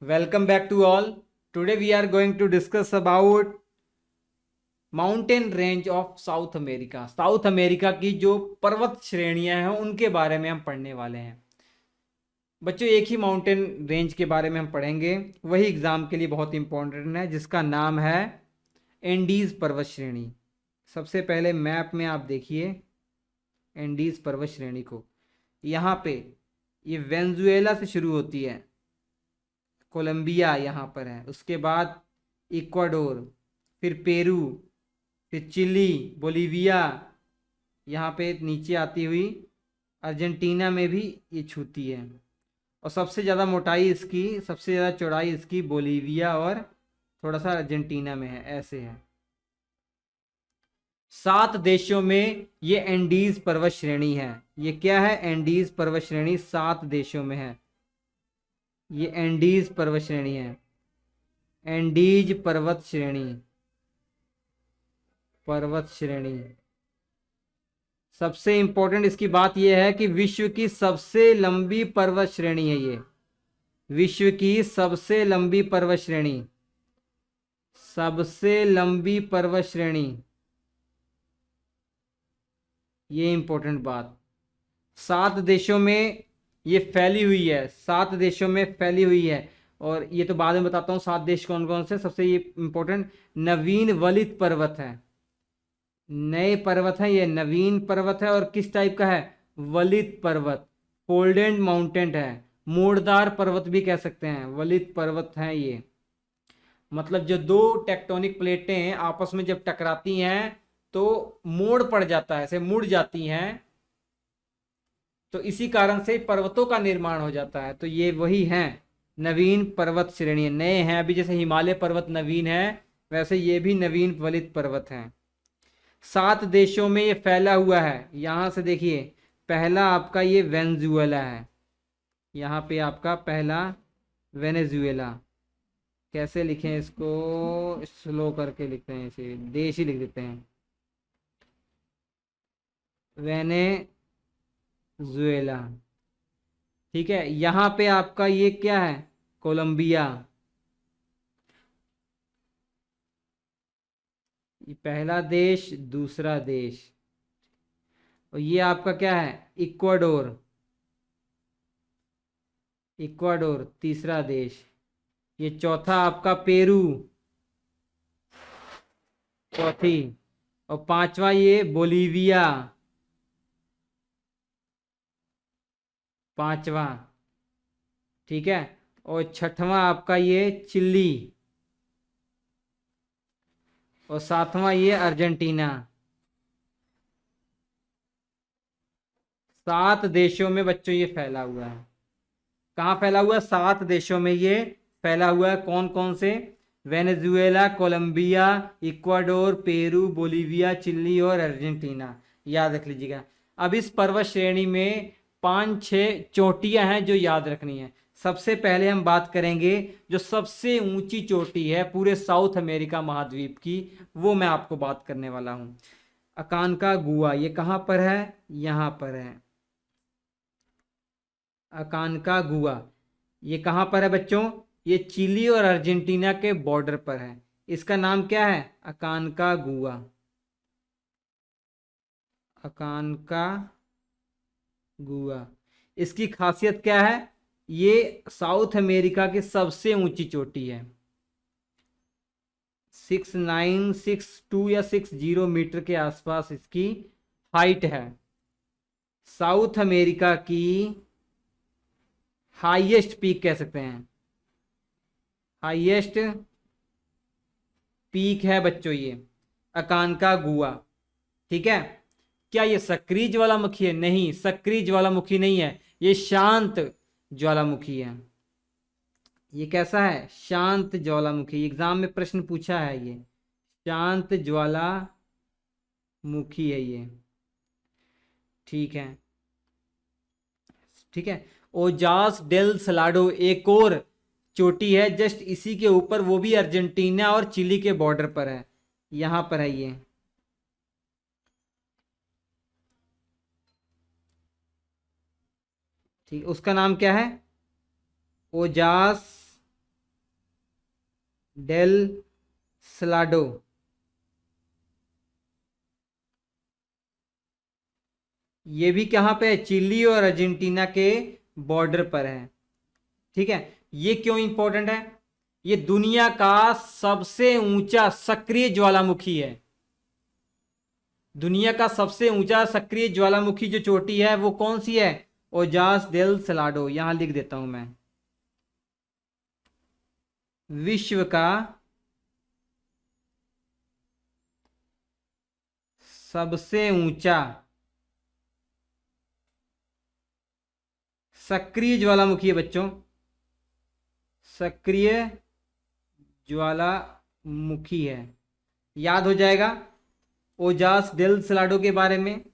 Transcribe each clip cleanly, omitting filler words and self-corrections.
Welcome back to all. Today we are going to discuss about mountain range of south America. South America की जो पर्वत श्रेणियां हैं उनके बारे में हम पढ़ने वाले हैं। बच्चों, एक ही माउंटेन रेंज के बारे में हम पढ़ेंगे, वही एग्जाम के लिए बहुत इंपॉर्टेंट है, जिसका नाम है एंडीज पर्वत श्रेणी। सबसे पहले मैप में आप देखिए एंडीज पर्वत श्रेणी को। यहाँ पे ये वेनेजुएला से शुरू होती है, कोलंबिया यहाँ पर है, उसके बाद इक्वाडोर, फिर पेरू, फिर चिली, बोलीविया, यहाँ पे नीचे आती हुई अर्जेंटीना में भी ये छूती है। और सबसे ज़्यादा मोटाई इसकी, सबसे ज़्यादा चौड़ाई इसकी बोलीविया और थोड़ा सा अर्जेंटीना में है, ऐसे है। 7 देशों में ये एंडीज पर्वत श्रेणी है। ये क्या है? एंडीज पर्वत श्रेणी 7 देशों में है। ये एंडीज पर्वत श्रेणी है, एंडीज पर्वत श्रेणी। पर्वत श्रेणी सबसे इंपॉर्टेंट इसकी बात यह है कि विश्व की सबसे लंबी पर्वत श्रेणी है ये। विश्व की सबसे लंबी पर्वत श्रेणी, सबसे लंबी पर्वत श्रेणी, ये इंपॉर्टेंट बात। 7 देशों में ये फैली हुई है, 7 देशों में फैली हुई है। और ये तो बाद में बताता हूँ 7 देश कौन कौन से। सबसे ये इंपॉर्टेंट नवीन वलित पर्वत है, नए पर्वत है ये, नवीन पर्वत है। और किस टाइप का है? वलित पर्वत, फोल्डेड माउंटेन है, मोड़दार पर्वत भी कह सकते हैं, वलित पर्वत है ये। मतलब जो दो टेक्टोनिक प्लेटें आपस में जब टकराती हैं तो मोड़ पड़ जाता है, ऐसे मुड़ जाती हैं, तो इसी कारण से पर्वतों का निर्माण हो जाता है। तो ये वही हैं, नवीन पर्वत श्रेणी, नए हैं। अभी जैसे हिमालय पर्वत नवीन है, वैसे ये भी नवीन वलित पर्वत हैं। 7 देशों में ये फैला हुआ है। यहां से देखिए, पहला आपका ये वेनेजुएला है। यहाँ पे आपका पहला वेनेजुएला। कैसे लिखें इसको? स्लो करके लिखते हैं, इसे देश ही लिख देते हैं, वेनेजुएला। ठीक है। यहाँ पे आपका ये क्या है? कोलंबिया। ये पहला देश, दूसरा देश। और ये आपका क्या है? इक्वाडोर। इक्वाडोर तीसरा देश। ये चौथा आपका पेरू, चौथी। और पांचवा ये बोलीविया, पांचवा। ठीक है। और छठवां आपका ये चिली। और सातवां ये अर्जेंटीना। 7 देशों में बच्चों ये फैला हुआ है। कहाँ फैला हुआ है? 7 देशों में ये फैला हुआ है। कौन कौन से? Venezuela, Colombia, Ecuador, Peru, Bolivia, Chile और अर्जेंटीना। याद रख लीजिएगा। अब इस पर्वत श्रेणी में 5-6 चोटियां हैं जो याद रखनी है। सबसे पहले हम बात करेंगे जो सबसे ऊंची चोटी है पूरे साउथ अमेरिका महाद्वीप की, वो मैं आपको बात करने वाला हूं। अकानकागुआ, ये कहाँ पर है? यहाँ पर है, अकानकागुआ। ये कहाँ पर है बच्चों? ये चिली और अर्जेंटीना के बॉर्डर पर है। इसका नाम क्या है? अकानकागुआ। अकानकागुआ। इसकी खासियत क्या है? ये साउथ अमेरिका की सबसे ऊंची चोटी है। 6962 या 60 मीटर के आसपास इसकी हाइट है। साउथ अमेरिका की हाईएस्ट पीक कह सकते हैं, हाईएस्ट पीक है बच्चों ये अकानकागुआ। ठीक है। क्या ये सक्रिय ज्वालामुखी है? नहीं, सक्रिय ज्वालामुखी नहीं है, ये शांत ज्वालामुखी है। ये कैसा है? शांत ज्वालामुखी। एग्जाम में प्रश्न पूछा है, ये शांत ज्वालामुखी है ये। ठीक है। ठीक है। ओजास डेल सलाडो एक और चोटी है जस्ट इसी के ऊपर, वो भी अर्जेंटीना और चिली के बॉर्डर पर है, यहां पर है ये। ठीक, उसका नाम क्या है? ओजास डेल सलाडो। ये भी कहाँ पे है? चिली और अर्जेंटीना के बॉर्डर पर है। ठीक है, ये क्यों इंपॉर्टेंट है? ये दुनिया का सबसे ऊंचा सक्रिय ज्वालामुखी है। दुनिया का सबसे ऊंचा सक्रिय ज्वालामुखी जो चोटी है वो कौन सी है? ओजास डेल सलाडो। यहां लिख देता हूं मैं। विश्व का सबसे ऊंचा सक्रिय ज्वालामुखी है बच्चों, सक्रिय ज्वालामुखी है। याद हो जाएगा ओजास डेल सलाडो के बारे में।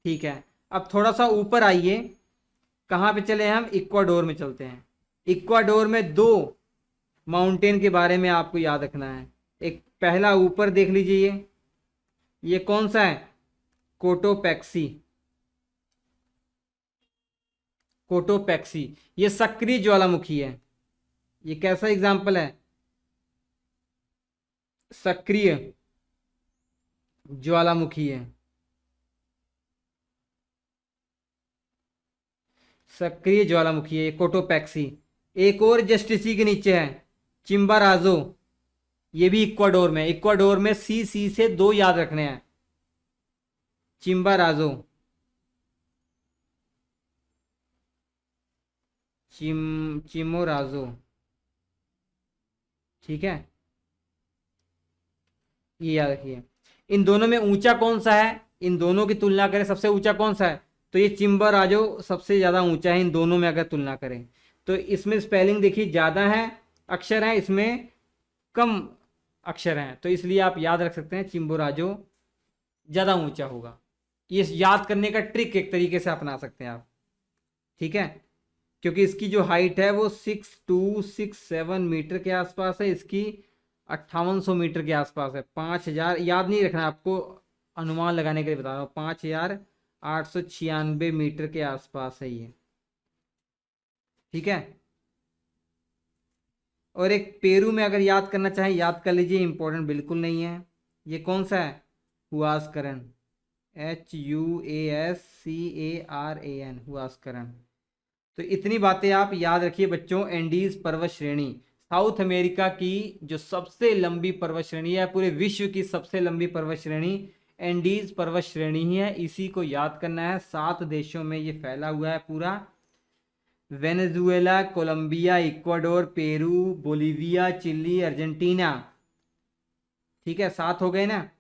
ठीक है, अब थोड़ा सा ऊपर आइए। कहाँ पे चले हम? इक्वाडोर में चलते हैं। इक्वाडोर में दो माउंटेन के बारे में आपको याद रखना है। एक पहला ऊपर देख लीजिए, ये कौन सा है? कोटोपैक्सी। कोटोपैक्सी ये सक्रिय ज्वालामुखी है। ये कैसा एग्जाम्पल है? सक्रिय ज्वालामुखी है। सक्रिय ज्वालामुखी है कोटोपैक्सी। एक और जस्ट इसी के नीचे है चिम्बाराजो। ये भी इक्वाडोर में। इक्वाडोर में सी से दो याद रखने हैं। चिम्बाराजो, चिमोराजो। ठीक है, ये याद रखिए। इन दोनों में ऊंचा कौन सा है? इन दोनों की तुलना करें सबसे ऊंचा कौन सा है? तो ये चिम्बाराजो सबसे ज्यादा ऊंचा है इन दोनों में अगर तुलना करें। तो इसमें स्पेलिंग देखिए ज्यादा है, अक्षर है, इसमें कम अक्षर हैं, तो इसलिए आप याद रख सकते हैं चिम्बोराजो ज्यादा ऊंचा होगा। ये याद करने का ट्रिक एक तरीके से अपना सकते हैं आप। ठीक है, क्योंकि इसकी जो हाइट है वो 6267 मीटर के आसपास है, इसकी 5800 मीटर के आसपास है। 5000 याद नहीं रखना आपको, अनुमान लगाने के लिए बता रहा हूँ। 5896 मीटर के आसपास है ये। ठीक है, और एक पेरू में अगर याद करना चाहें याद कर लीजिए, इंपॉर्टेंट बिल्कुल नहीं है। ये कौन सा है? हुआसकरण, HUASCARAN, हुआसकरण। तो इतनी बातें आप याद रखिए बच्चों। एंडीज पर्वत श्रेणी साउथ अमेरिका की जो सबसे लंबी पर्वत श्रेणी है, पूरे विश्व की सबसे लंबी पर्वत श्रेणी एंडीज पर्वत श्रेणी ही है। इसी को याद करना है। 7 देशों में ये फैला हुआ है पूरा। Venezuela, Colombia, Ecuador, Peru, Bolivia, Chile, Argentina. ठीक है, 7 हो गए ना।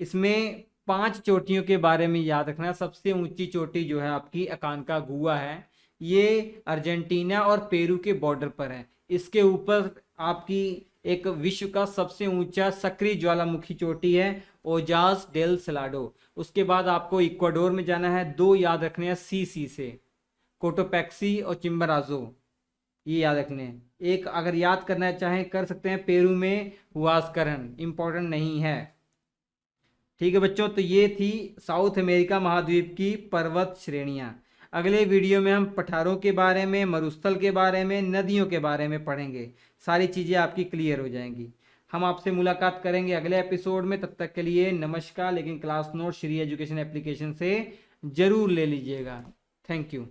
इसमें 5 चोटियों के बारे में याद रखना। सबसे ऊंची चोटी जो है आपकी अकानकागुआ है, ये अर्जेंटीना और पेरू के बॉर्डर पर है। इसके ऊपर आपकी एक विश्व का सबसे ऊंचा सक्रिय ज्वालामुखी चोटी है ओजास डेल सलाडो। उसके बाद आपको इक्वाडोर में जाना है। दो याद रखने हैं सी से, कोटोपैक्सी और चिम्बराजो, ये याद रखने हैं। एक अगर याद करना चाहें कर सकते हैं, पेरू में हुआसकरण, इंपॉर्टेंट नहीं है। ठीक है बच्चों, तो ये थी साउथ अमेरिका महाद्वीप की पर्वत श्रेणियां। अगले वीडियो में हम पठारों के बारे में, मरुस्थल के बारे में, नदियों के बारे में पढ़ेंगे। सारी चीज़ें आपकी क्लियर हो जाएंगी। हम आपसे मुलाकात करेंगे अगले एपिसोड में। तब तक के लिए नमस्कार। लेकिन class note Shri education application से ज़रूर ले लीजिएगा। Thank you.